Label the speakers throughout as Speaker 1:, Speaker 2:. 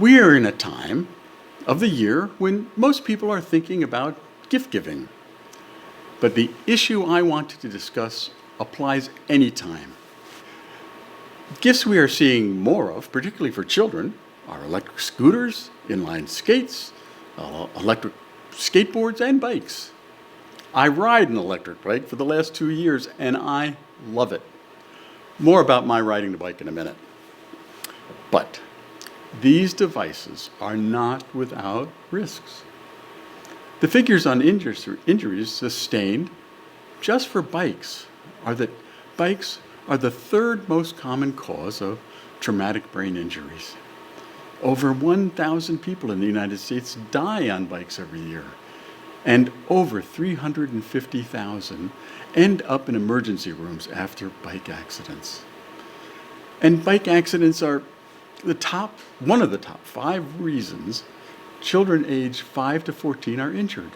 Speaker 1: We are in a time of the year when most people are thinking about gift giving. But the issue I wanted to discuss applies anytime. Gifts we are seeing more of, particularly for children, are electric scooters, inline skates, electric skateboards, and bikes. I ride an electric bike for the last 2 years, and I love it. More about my riding the bike in a minute. But these devices are not without risks. The figures on injuries sustained just for bikes are that bikes are the third most common cause of traumatic brain injuries. Over 1,000 people in the United States die on bikes every year, and over 350,000 end up in emergency rooms after bike accidents. And bike accidents are one of the top 5 reasons children aged 5 to 14 are injured.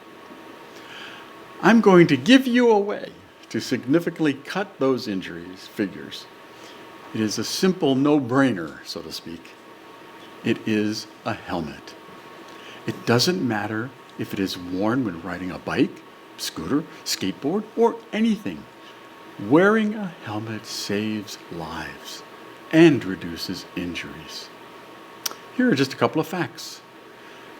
Speaker 1: I'm going to give you a way to significantly cut those injuries figures. It is a simple no-brainer, so to speak. It is a helmet. It doesn't matter if it is worn when riding a bike, scooter, skateboard, or anything. Wearing a helmet saves lives and reduces injuries. Here are just a couple of facts.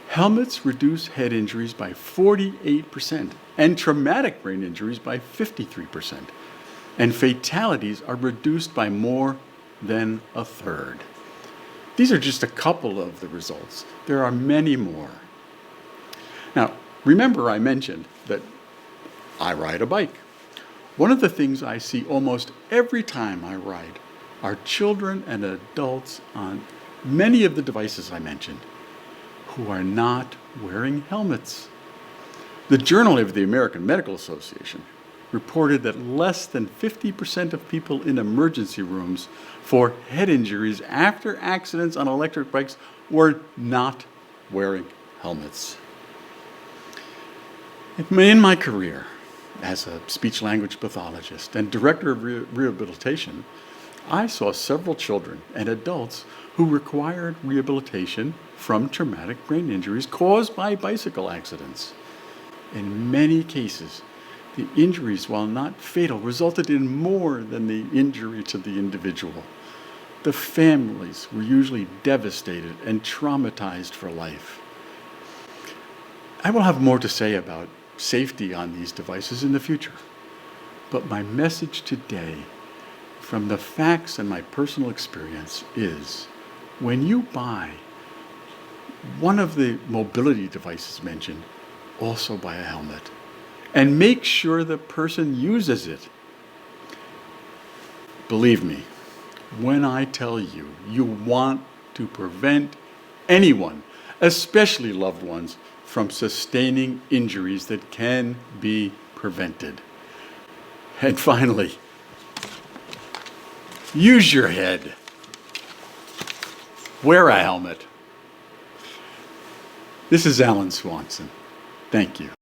Speaker 1: Helmets reduce head injuries by 48% and traumatic brain injuries by 53%. And fatalities are reduced by more than a third. These are just a couple of the results. There are many more. Now, remember I mentioned that I ride a bike. One of the things I see almost every time I ride are children and adults on many of the devices I mentioned who are not wearing helmets. The Journal of the American Medical Association reported that less than 50% of people in emergency rooms for head injuries after accidents on electric bikes were not wearing helmets. In my career as a speech-language pathologist and director of rehabilitation, I saw several children and adults who required rehabilitation from traumatic brain injuries caused by bicycle accidents. In many cases, the injuries, while not fatal, resulted in more than the injury to the individual. The families were usually devastated and traumatized for life. I will have more to say about safety on these devices in the future, but my message today, from the facts and my personal experience, is when you buy one of the mobility devices mentioned, also buy a helmet and make sure the person uses it. Believe me, when I tell you, you want to prevent anyone, especially loved ones, from sustaining injuries that can be prevented. And finally, use your head. Wear a helmet. This is Alan Swanson. Thank you.